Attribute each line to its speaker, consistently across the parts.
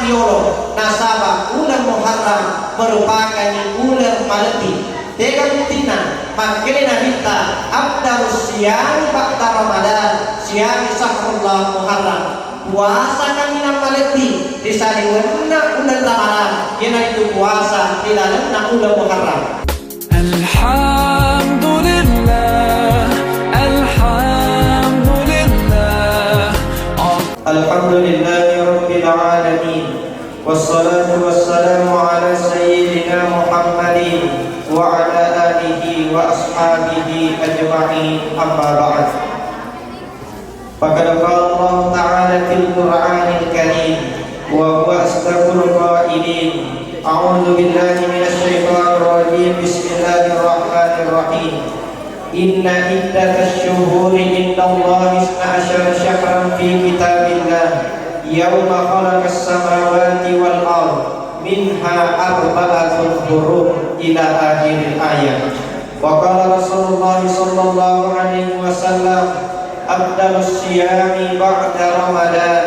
Speaker 1: yolo nasabah bulan Muharram merupakan bulan malati. Tega buktina makanya kita abdalus siyami ba'da Ramadan siyami syahrullah Muharram. Puasa kami nak malati di saliwenna bulan Ramadan yana itu puasa di dalam bulan Muharram.
Speaker 2: Alhamdulillah, alhamdulillah,
Speaker 1: alhamdulillahi rabbil alamin. Wassalatu wassalamu ala sayyidina Muhammadin wa ala alihi wa ashabihi ajma'in, amma ba'd. Faqad qala Allah ta'ala fil Qur'anil Karim wa huwa asdaqul qailin. A'udzu billahi minasy syaithanir rajim. Bismillahirrahmanirrahim. Inna iddatash syuhuri indallahi 12 syahran fi kitabillah yauma khalaqas samawati wal ardh minha arba'atun hurum ila akhir ayat. Wa qala Rasulullah sallallahu alaihi wasallam afdalus siyami ba'da Ramadan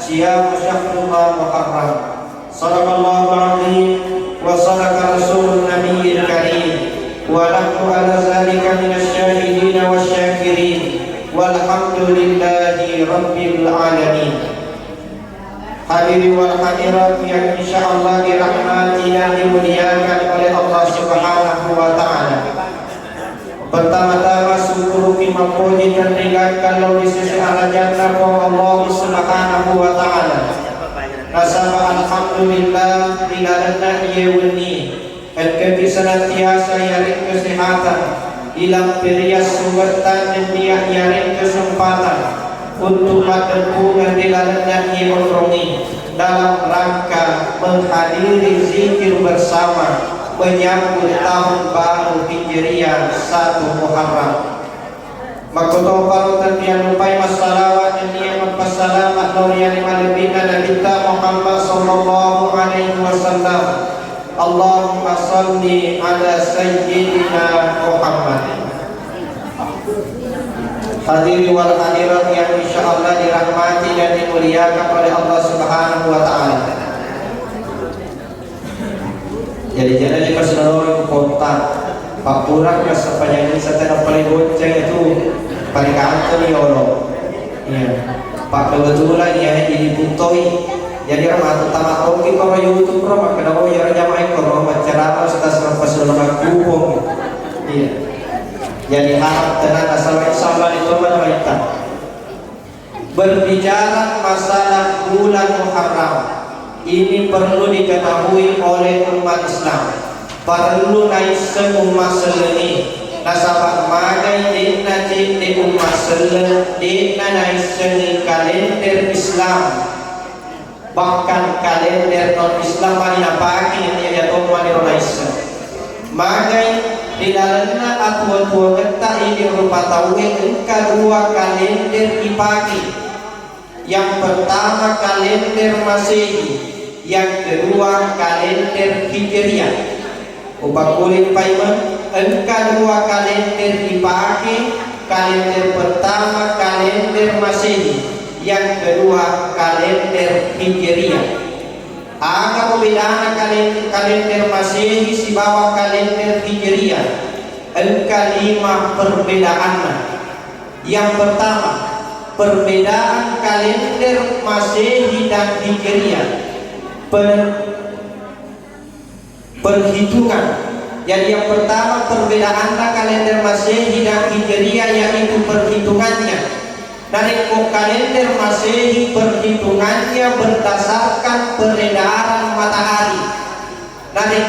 Speaker 1: siyamu syahrullah Muharram. Sadaqallahu alazim wa sadaqa rasulun nabiyil karim wa nahnu ala zalika minasy syahidin wasyakirin walhamdulillahi rabbil alamin. Hadirin wal hadirat yang insyaallah dirahmati dan dimuliakan oleh Allah Subhanahu wa taala. Pertama-tama syukur bima puji dan tingkatkan di sisi Allah Jalla wa Allah Subhanahu wa taala. Nasaba alhamdulillah bilalana yewni al-kabi senantiasa yaring kesehatan ilang perias sumbertan dan niat yaring kesempatan untuk menempuh dilalana yewni dalam rangka menghadiri zikir bersama menyambut tahun baru Hijriah 1 Muharram. Makoto parutan yang lupai masalawat dan niat pasalamat laurian malibina dan kita Muhammad sallallahu alaihi wasallam. Allahumma salli ala sayyidina Muhammad. Hadirin wal hadirat yang insyaallah dirahmati dan dimuliakan oleh Allah Subhanahu wa taala. Jadi jangan dikasih kota Pak Purak ya sepanjang ini saya paling gonceng itu paling kantor nih orang. Iya. Pak kebetulan ya ini putoi. Jadi orang utama oke kalau YouTube pro maka kalau ya jamaah kalau macam setas pasal kubung. Iya. Jadi harap tenang asal insyaallah itu kita. Berbicara masalah bulan Muharram ini perlu diketahui oleh umat Islam. Perlu naik umat seleni nasabah magai dina di umat seleni dina naik seni kalender Islam, bahkan kalender non Islam mana pagi yang dia tahu mana naik magai di dalamnya atuan-atuan kita ini berupa tahu kedua kalender di pagi. Yang pertama kalender Masehi, yang kedua kalender Hijriah. Upak kulit paiman, engkau dua kalender dipakai. Kalender pertama kalender Masehi, yang kedua kalender Hijriah. Angka perbedaan kalender Masehi si bawah kalender Hijriah. Engkau 5 perbedaannya. Yang pertama, perbedaan kalender Masehi dan Hijriah. Perhitungan. Jadi yang pertama perbedaannya kalender Masehi dan Hijriah yaitu perhitungannya. Dari kalender Masehi perhitungannya berdasarkan peredaran matahari. Dari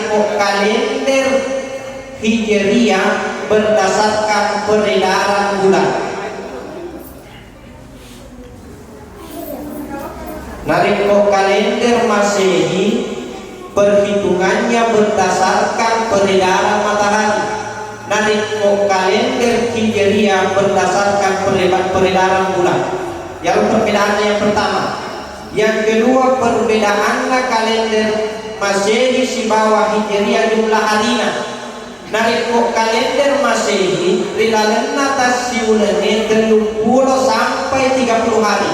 Speaker 1: kalender Hijriah berdasarkan peredaran bulan. Dari kalender Masehi perhitungannya berdasarkan peredaran matahari. Dari kalender Hijriah berdasarkan peredaran bulan. Yang perbedaannya yang pertama. Yang kedua perbedaannya kalender Masehi si bawah Hijriah jumlah harinya. Dari kalender Masehi rilalena tasiulane 30 sampai 30 hari.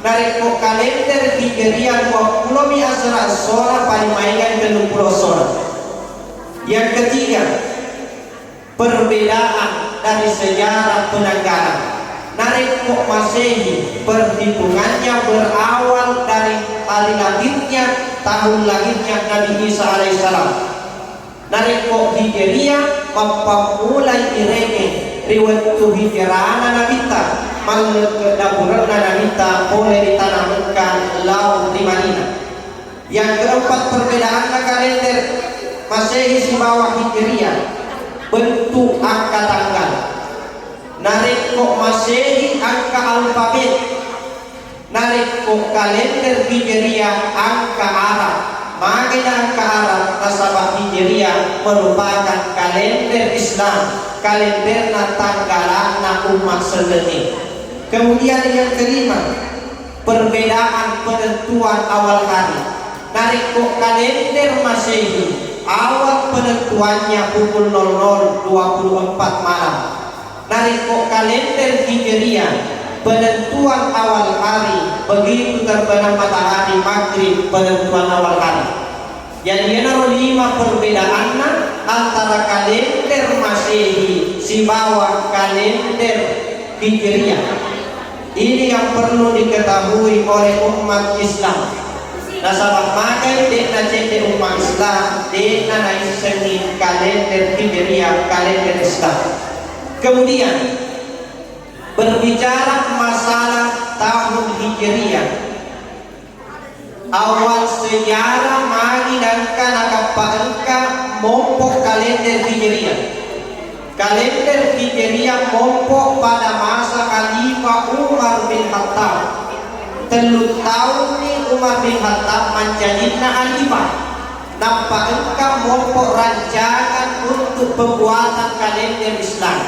Speaker 1: Dari kalender Hijriah Hijriah 20 asra sora palimaingan 30 sora. Yang ketiga, perbedaan dari sejarah penanggalan. Narik kok Masehi perhitungannya berawal dari hari lahirnya, tahun lahirnya Nabi Isa alaihissalam. Narik kok Hijriah mempamulai irene riwayat hijrana Nabita malkedapuran Nabita boleh ditanamkan laut di Madinah. Yang keempat, perbedaan kalender Masehi si bawah Hijriah bentuk angka tanggal. Narik kok Masehi angka alfabet, narik kok kalender Hijriah angka Arab. Makanya angka Arab nasabah Hijriah merupakan kalender Islam, kalender tanggalan umat sedeni. Kemudian yang kelima, perbedaan penentuan awal hari. Narik kok kalender Masehi awal penentuannya pukul 00.24 malam. Narik kok kalender Hijriah penentuan awal hari begitu terbenam matahari maghrib penentuan awal hari. Jadi ada 5 perbedaannya antara kalender Masehi si bawah kalender Hijriah. Ini yang perlu diketahui oleh umat Islam. Nasabah makai dekna cek umat Islam dekna naisengin kalender Hijriah, kalender Islam. Kemudian berbicara masalah tahun Hijriah, awal sejarah magi dan kanakapangka mompok kalender Hijriah. Kalender Hijriah mompok pada masa Khalifah Umar bin Khattab. 3 tahun ni Umar bin Khattab menjadikan Khalifah. Nampak engkau mompok rancangan untuk pembuatan kalender Islam.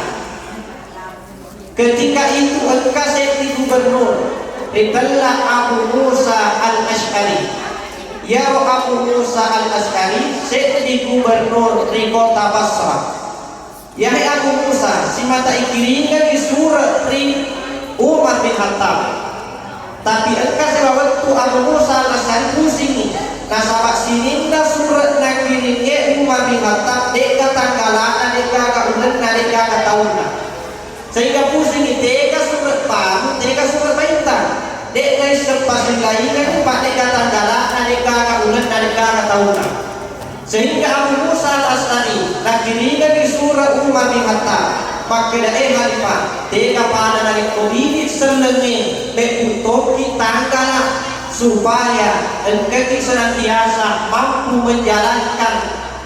Speaker 1: Ketika itu engkau jadi gubernur, ditelah Abu Musa al-Ash'ari. Ya Abu Musa al-Ash'ari jadi gubernur di kota Basra. Ya Abu Musa, si mata ikiringan di surat ri Umar bin Khattab. Tapi engkau sebab Abu Musa al-Ash'ari pusing. Nasabak sininda surat nakiringe Umar bin Khattab deka tanggalan deka kaulan deka kataunan. Sehingga pusing itu deka surat baru, deka surat bintang, deka sepas lain kan pak deka tanggalan deka kaulan deka kataunan. Sehingga Abu Musa al-Ash'ari nakiringan di surat Umar bin Khattab maka Khalifah deka pada dari kondisi selengin mekutoki tanggalan supaya engkau senantiasa mampu menjalankan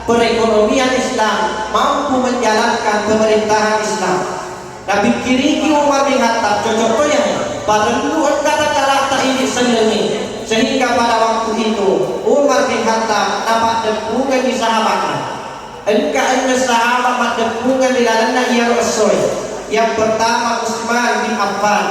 Speaker 1: perekonomian Islam, mampu menjalankan pemerintahan Islam. Nabi kiri Umar bin Khattab cocoknya perlu kata-kata ini senengi. Sehingga pada waktu itu Umar bin Khattab dapat depungan di sahabatnya. Engkau sahabat depungan di dalamnya ia Rasul. Yang pertama Utsman bin Affan,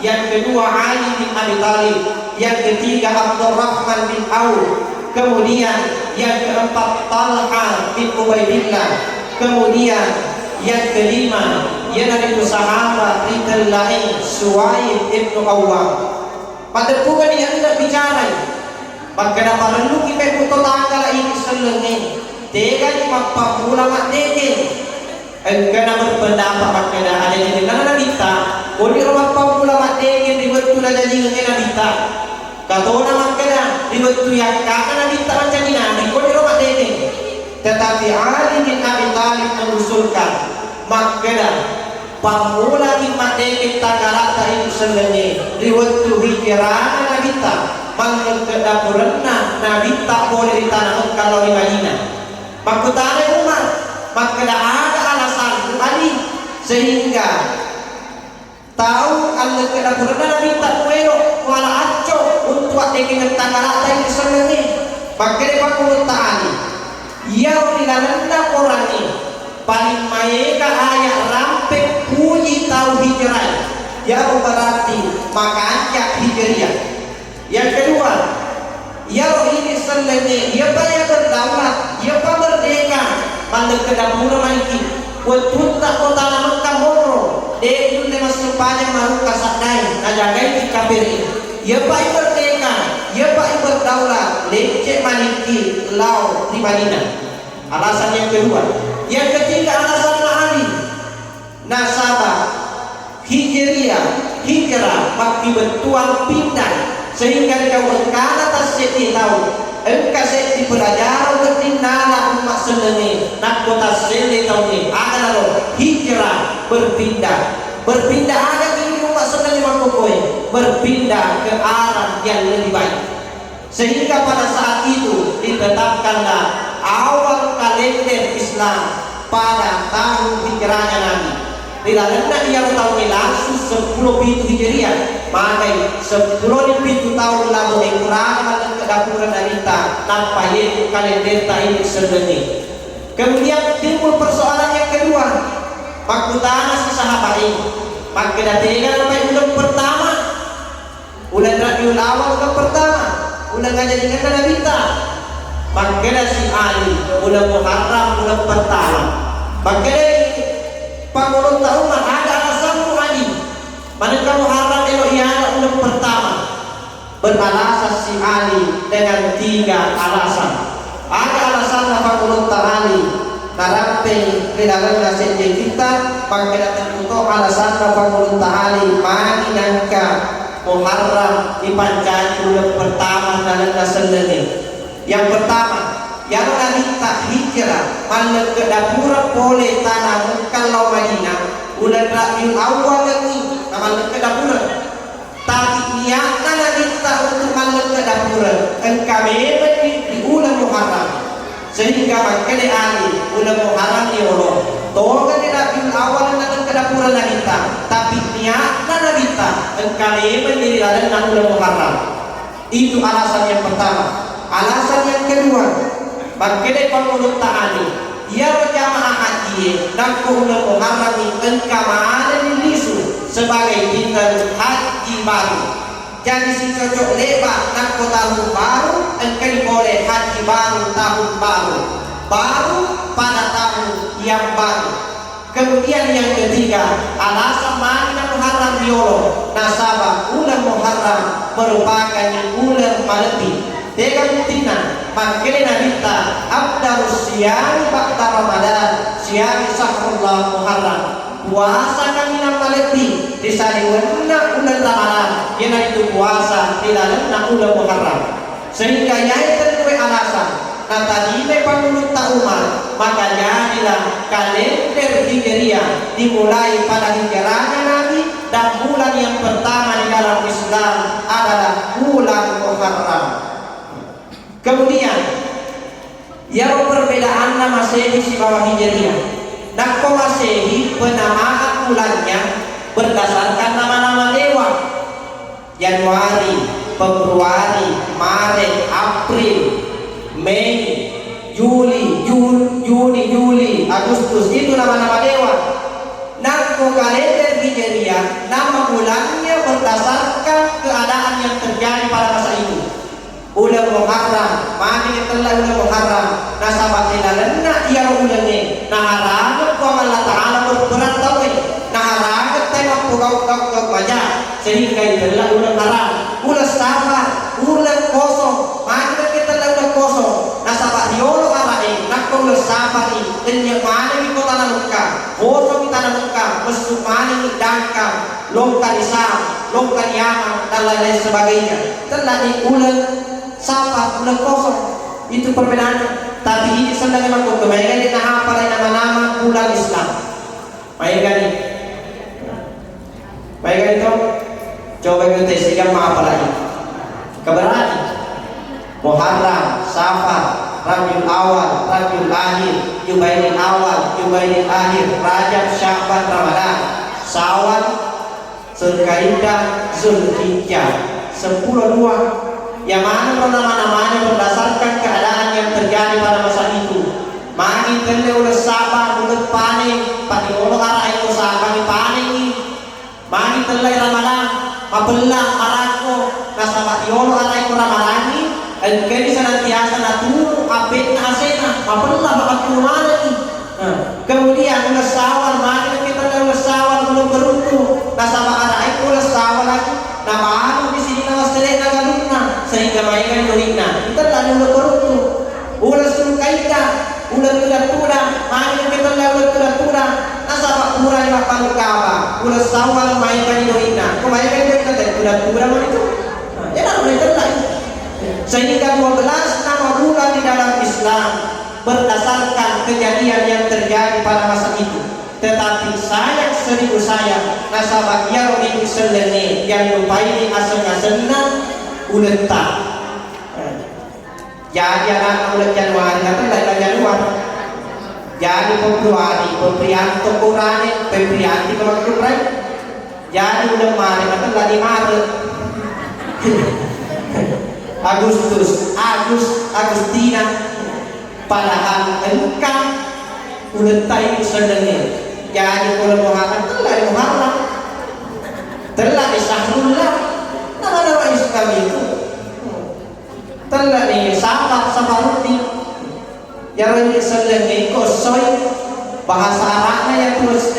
Speaker 1: yang kedua Ali bin Abi Thalib, yang ketiga Abdurrahman bin Auf, kemudian yang keempat Talha bin Ubaidillah, kemudian yang kelima dari sahabat ridal lain Suwaid ibnu Awwam. Pada bukan yang tidak bicara, maka dapat perlu kita putar tanggal ini selengin. Tegan mapa ulama tegan. Engkau berpendapat maka ada jadi nana nabita. Boleh orang mapa ulama tegan dibuat tulah jadi nana nabita. Kata orang maka dibuat tu yang kata nabita macam ni nabi. Boleh orang tegan. Tetapi Ali bin Abi Thalib mengusulkan maka pamula imat tegan tanggalat itu selengin. Dibuat tu hijrah nabita. Manggil ke dapurna nabita boleh ditanam kalau di Madinah. Maka tanya Umar, maka ada alasan Ali sehingga tahu Allah kena pernah Nabi tak kuero wala acco untuk dengan tanggal yang disenangi. Maka dia pakai Ali. Ia dilalanda orang ini paling mereka ayat rampek puji tahu hijrah. Ya berarti maka ajak hijriah. Yang kedua, ya ini selenge, ya payah berdaulat, ya payah merdeka, mandek ke dapur lagi. Waktu tak kota Mekah moro, dek itu masuk panjang maru kasadai, najagai di kafir. Ya payah merdeka, ya payah lecek maliki lau di Madinah. Alasan yang kedua. Yang ketiga alasan Ali nasabah hijrah bagi bertuang pindah sehingga kau berkala tak seti tahu engkau seti pelajaran ketinggalan umat selengi nak kota seti tahu ni akan ada hijrah berpindah ada di umat selengi makokoi berpindah ke arah yang lebih baik sehingga pada saat itu ditetapkanlah awal kalender Islam pada tahun hijrahnya Nabi. Dilalena ia tahun langsung 10 pintu hijriah. Maka 10 pintu tahun lalu ikrah kedapuran Anita tanpa yaitu kalender ini sedeni. Kemudian timbul persoalan yang kedua. Makutana si sahabat ini. Maka datangnya sampai bulan pertama. Bulan Rabiul Awal bulan pertama. Bulan ngajadikan Anita. Maka si Ali bulan Muharram bulan pertama. Maka pangulun tahuman ada alasan Ali. Manakah Muharram Elohiyana bulan pertama. Beralasan si Ali dengan 3 alasan. Ada alasan pangulun Ali. Narante kedalam nasi kita pakai tentu alasan pangulun Ali. Mani nangka Muharram dipancani bulan pertama dalam naseleni. Yang pertama, yang wanita hijrah malam ke dapur boleh tanam kalau Madinah bulan Rabiul Awal ini malam ke dapur. Tapi niatnya wanita untuk malam ke dapur engkau di bulan Muharram sehingga makanya Ali bulan Muharram ni Allah. Tolong di Rabiul Awal malam ke dapur wanita. Tapi niatnya wanita engkau di dalam bulan Muharram. Itu alasan yang pertama. Alasan yang kedua, bagaimana pengurus ta'ani ia berjamaah haji dan bulan Muharram engkau ada di lisu sebagai bintang haji baru. Jadi si cocok lebar dan tahun baru engkau boleh haji baru tahun baru pada tahun yang baru. Kemudian yang ketiga, alasan mana Muharram biolo nasabah bulan Muharram merupakan bulan Malati. Dengan buktinya, makanya Nabita Abdarus Siyami Ba'da Ramadan Siyami Sahrullah Muharram. Puasa kami namaleti disaliwanna bulan Ramadan. Yang itu puasa di dalam bulan Muharram. Sehingga yang kedua alasan. Nah tadi pangulun umat maka jadilah kalender hijriah dimulai pada hijrahnya Nabi dan bulan yang pertama di dalam Islam adalah bulan Muharram. Kemudian yang perbedaan nama Masehi si bawah hijriah dan Masehi penamaan bulannya berdasarkan nama-nama dewa Januari, Februari, Maret, April, Mei, Juli, Juni, Agustus itu nama-nama dewa. Nah kalender hijriah nama bulannya berdasarkan keadaan yang terjadi pada masa itu. Bulan Muharram, mani telah bulan Muharram. Nah sahabat ilalena ia ulangnya. Nah haragat ko Allah Taala berperan tahu. Nah haragat tema pugau maja. Sehingga itulah bulan haram. Bulan Safar, bulan kosong. Mani kita bulan kosong. Nah sahabat diolo arae. Nah bulan Safar ini. Dan yang mana di kota Mekah. Kosong di tanah Mekah. Mesum mani dangkal. Longkar Islam, longkar Yaman dan lain-lain sebagainya. Telah di bulan Safar bulan kosong itu perbedaannya. Tapi ini sedang memang kebaikan di apa nama-nama bulan Islam. Baikkan itu. Coba kita siap apa lagi? Keberani. Muharram, Safar, Rabiul Awal, Rabiul Akhir, Jumaidil Awal, Jumaidil Akhir, Rajab, Sya'ban, Ramadan, Syawal, Zulkaidah, Zulhijjah, 10-2. Yang mana nama-namanya berdasarkan keadaan yang terjadi pada masa itu. Magi kene ulah sabar ulah panen, pati ulah arah itu sabar ni panen ni. Magi telai Ramadan, mabelah marako, nasabat ulah arah itu Ramadan ni. Engkau senantiasa natu abet nasena, mabelah makan mana ni. Kemudian ulah sawal, magi kita ulah sawal belum beruntung, nasabat arah itu ulah sawal lagi. Nama di sini nama selek nagaluna sehingga mainkan dorina. Kita telah ulah berutu ulah suruh kaita ulah tura main kita lah ulah tura nasabak pura yang paling kaba ulah sawal main kan doina kau main kan doina dan tura mana itu ya nak boleh telah sehingga 12 nama bulan di dalam Islam berdasarkan kejadian yang terjadi pada masa itu. Tetapi sayang seribu sayang nasabah yang ini selene yang lupa ini asal-asalnya ulenta. Jadi anak ulet Januari kata lah Januari. Jadi Februari Febrianto Kurani Febrianti kalau Februari. Jadi udah Maret kata lah di Maret. Agustina padahal engkau ulenta itu selene. Jadi kalau Muhammad telah Muhammad telah Syahrullah nama-nama Islam itu telah sahabat-sahabat yang selenge kosoy bahasa Arabnya yang terus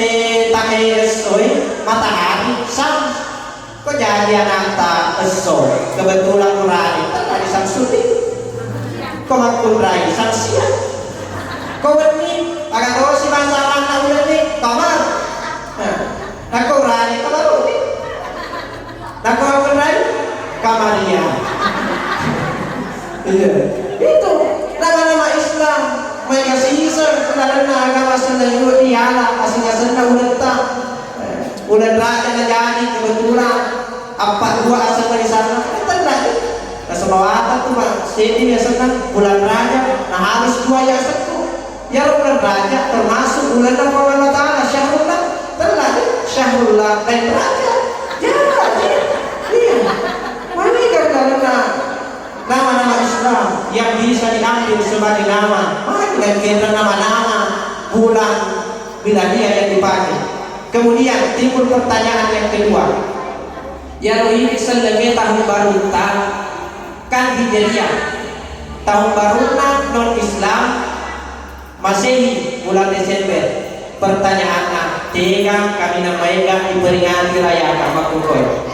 Speaker 1: soy matahari sam kok jadi anak soy kebetulan Qurani telah disangsuti kok makul rai sangsia kau ini agak kau si bahasa Arabnya udah nih kamar nah kau rani kamar ini nah kau berai kamaria itu nama-nama Islam mereka sisa karena agama sendiri dialah aslinya sendiri udah raja jadi kebetulan 42 asal dari sana kita lagi nah semua tuh pak sini biasanya bulan raja nah harus 2 yang satu ya bulan raja termasuk bulan Allah Ta'ala Syahrullah telah Syahrullah dan raja iya mana karena nama-nama Islam yang bisa diambil sebagai nama dan kira nama-nama bulan bila dia yang dipakai. Kemudian timbul pertanyaan yang kedua ya ini selagi tahun baru kan Hijriah tahun baru non Islam Masehi bulan Desember. Pertanyaannya tega kami namanya diperingati raya agama kukoy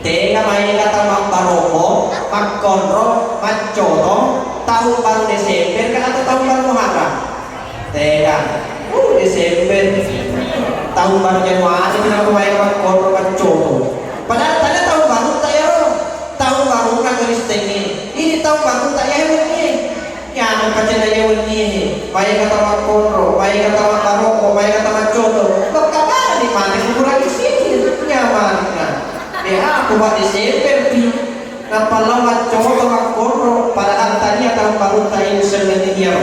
Speaker 1: tega mainnya tamak baroko makkonro macoto tahun baru Desember kan atau tahun baru Muharram tega Desember tahun baru Januari kenapa main makkonro macoto padahal tadi tahun baru tayo tahun baru kan Kristen ini tahun baru tayo ini ya macam aja ini baik kata makkonro baik kata baroko baik kata macoto kok kabar di mana kurang di sini nyaman ya aku buat Desember di napalawan coba makkonro padahal tadi tahun baru tayo selagi dia.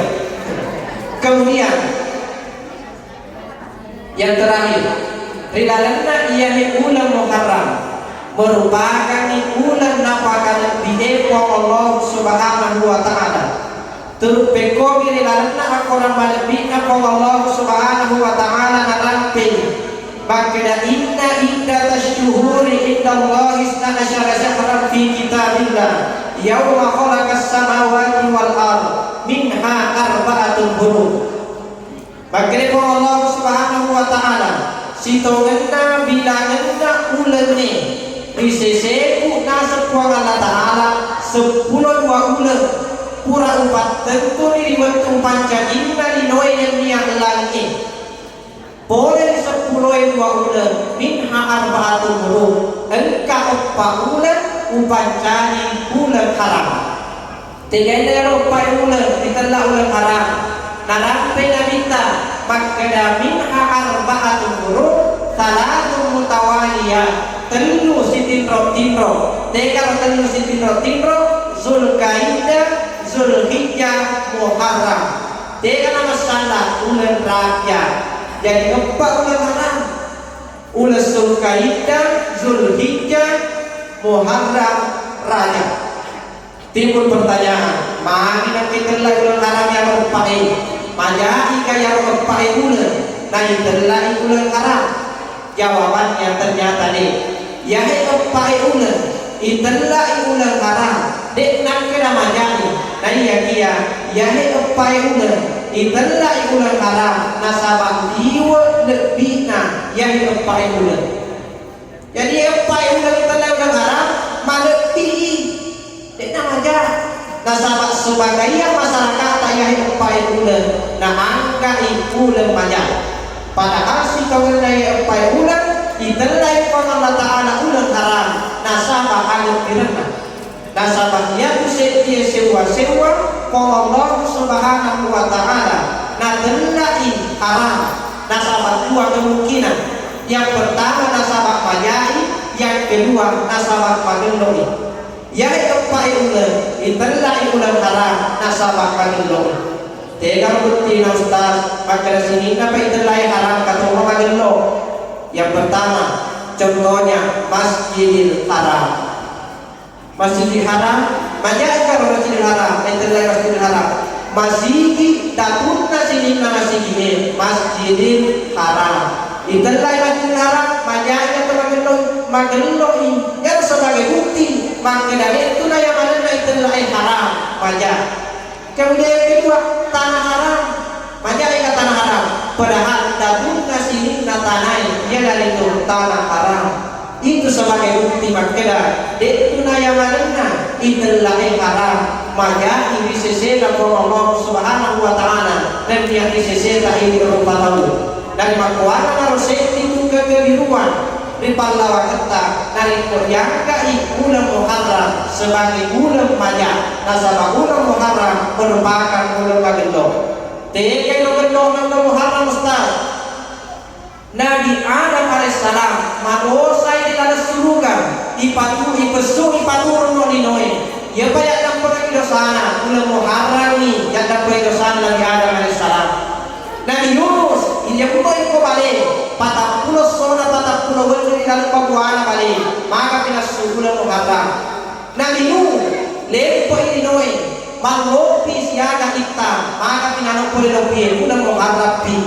Speaker 1: Kemudian yang terakhir rilalana ia bulan Muharram merupakan bulan napakan di Allah Subhanahu wa Ta'ala. Turut pekogi rilalana akoran malebih Allah Subhanahu wa Ta'ala naramping Maka inna tashuhuri inda Allah isna asyara syahran fi kitabillah yawma khalaqas samawati wal ard minha arba'atun hurum. Maka Allah Subhanahu wa Ta'ala sitongenna bilangenna ulene riseseku na sepuang Allah Ta'ala 10 2 ulen pura upat tentu diriwet panca inna dinoy yang niang langit boleh 10 2 ulen minha arba'atun hurum engkau 4 ulen upancani bulan haram tiga ulen ditelah ulen haram narampe nabita maka minha arba'atun hurum salatun mutawaliyah telu sitinro tekar telu sitinro Zulkaidah Zulhijjah Muharram tekar nama salat ulen rakyat jadi 4 ulen haram ulen Zulkaidah Zulhijjah Muharram Rajab. Timbul pertanyaan mari nanti telah ulen haram yang berpakai majai kaya berpakai ulen naik telah ulen haram. Jawabannya ternyata deh yahai berpakai ulen itelah ulen haram dek nak kena majani nah iya kia yahai berpakai ulen itelah ulen haram nasabah diwa lebihna yahai berpakai ulen. Jadi berpakai ulen itelah ulen haram malepi dek nak majani nasabak sebagai masyarakat yang upai ulen na angka ulen maya padahal si kawan daya upai ulen itelai Allah Ta'ala ulen haram nasabak alim direna nasabak yang dia sewa-sewa Allah Subhanahu wa Ta'ala na telai haram nasabak dua kemungkinan yang pertama nasabak mayai yang kedua nasabak mageloi ya upai ulen itelai ulen haram nasabak mageloi tegang bukti na ustaz maka sini apa itelai haram kata magelo yang pertama contohnya Masjidil Haram. Masjidil Haram mayai kalau Masjidil Haram itelai Masjidil Haram masjid datuna sini na Masjidil Haram itelai Masjidil Haram mayai kata magelo yang sebagai bukti maka dari itu yang ada itelai haram mayai. Kemudian yang kedua tanah haram mayai kata tanah haram padahal datuna sini na tanai ya dari itu tanah haram itu sebagai bukti maka itu yang ada itelai haram mayai disesera oleh Allah Subhanahu wa Ta'ala dan yang disesera ini berupa tahu dari makuana harus itu kebiruan di pahlawan kata dari yang bulan Muharram sebagai bulan maya nasabah bulan Muharram merupakan bulan magendo tekan bulan Muharram ustaz Nabi Adam alaihissalam manusia di dalam surga ipaturun noninoi ya banyak yang pernah dosana bulan Muharram ni yang dapat dosana Nabi Adam alaihissalam Nabi Yunus ini yang kembali patah pulau sona patah pulau di dalam pabuana balik maka pinas bulan Muharram Nabi Nuh lepo ini noi malopi siaga hitam maka pinano pole lopi bulan Muharram pi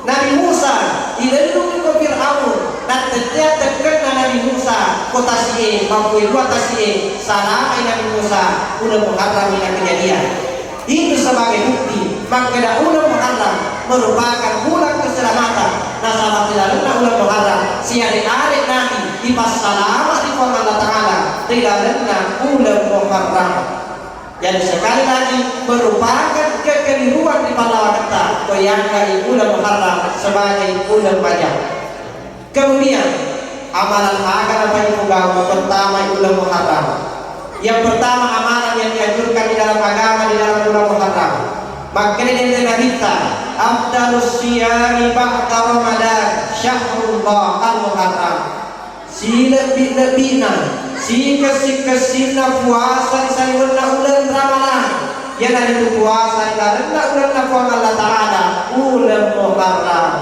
Speaker 1: Nabi Musa ilelungi ke Fir'aun dan setiap dekat Nabi Musa kota sie mampu luar sie salah Nabi Musa bulan Muharram ini kejadian itu sebagai bukti maka bulan Muharram merupakan bulan keselamatan nasabah tidak bulan Muharram siari-ari Nabi ipas selamat di Allah Ta'ala tidak bulan Muharram. Jadi sekali lagi merupakan kekeliruan di pahlawan kita bayangkan bulan Muharram sebagai bulan pajak. Kemudian amalan agar apa yang menggawa pertama bulan Muharram. Yang pertama amalan yang dianjurkan di dalam agama di dalam bulan Muharram. Makanya dari kita afdalus siyami ba'da Ramadan syahrullah al-Muharram. Si lebih-lebihna si kesina puasa di sana bulan Ramadan. Ya dari itu puasa di dalam bulan Allah Ta'ala bulan Muharram.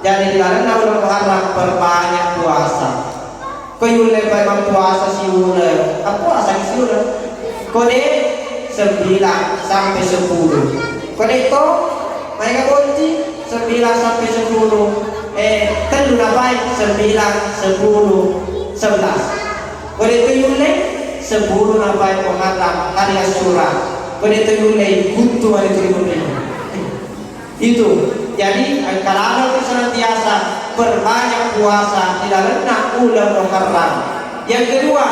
Speaker 1: Jadi di dalam bulan Muharram berbanyak puasa. Kau lepas puasa si bulan. Apa puasa si bulan? Kode 9 sampai 10. Kode itu mereka kunci 9 sampai 10. Tentu dapat 9, 10, 11. Kode itu yule 10 dapat Muharram hari Asyura. Kode itu yule butuh hari Tribun. Itu. Jadi kalau senantiasa berbanyak puasa di dalam bulan Muharram. Yang kedua,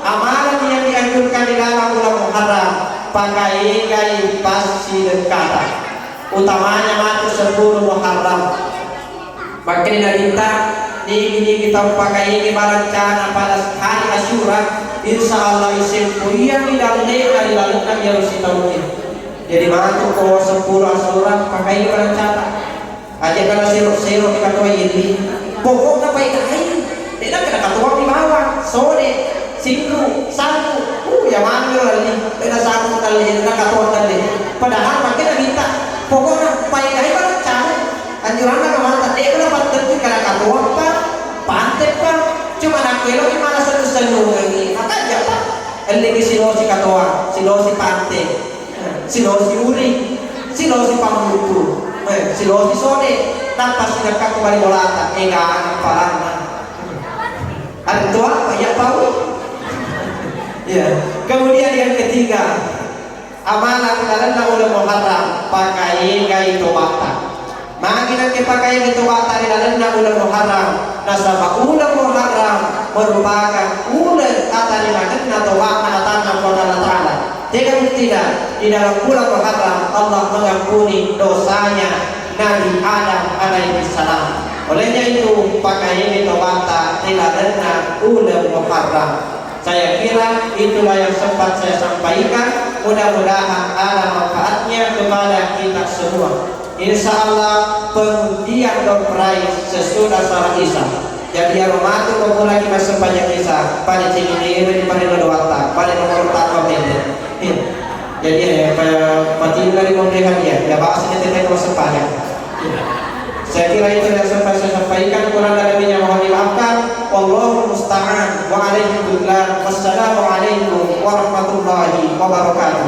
Speaker 1: amalan yang dianjurkan di dalam bulan Muharram pakai gaya pasti dekat. Utamanya mati 10 Muharram. Pakai narita ini kita pakai ini balancana pada hari Asyura. Insya Allah isim yang tidak dari lalu kan harus kita mungkin. Jadi mantu ko 10 Asyura pakai ini balancana. Aja kalau sero kita tuh ini. Pokoknya baik aja. Tidak kena ketua di bawah. Sore, singgu, satu. Ya mana ini? Beda satu kali, nak ketua kali. Padahal pakai narita. Pokoknya baik aja balancana. Anjuran kemana? Dia kenapa terjadi karena ketua pak, pantai pak. Cuma nak belok gimana senu lagi? Apa aja pak? Lagi silosi ketua, silosi pantai, silosi uri, silosi pamutu, silosi sore. Tanpa sudah kembali bolata, enggak apa-apa. Ada tua banyak tahu. Ya. Kemudian yang ketiga, amalan dalam bulan Muharram pakai gaya tobatan. Maka kita pakai itu di dalam bulan Muharram. Nasabah bulan Muharram merupakan bulan atau di mana atau waktu datang Allah Ta'ala. Jika tidak, di dalam bulan Muharram Allah mengampuni dosanya Nabi Adam alaihi salam. Olehnya itu pakai ini tobata tidak dengar bulan Muharram. Saya kira itulah yang sempat saya sampaikan. Mudah-mudahan ada manfaatnya kepada kita semua. Insya Allah pengundian door prize sesudah salat Isya. Jadi aromatu memulai masa panjang Isya pada cingin ini pada dua pada nomor utama ini. Jadi mati dari memberikan dia. Ya bahasanya tetap masa panjang. Saya kira itu yang sempat saya sampaikan, kurang lebihnya mohon dimaafkan. Wallahul musta'an wa alaihi billah. Wassalamualaikum warahmatullahi wabarakatuh.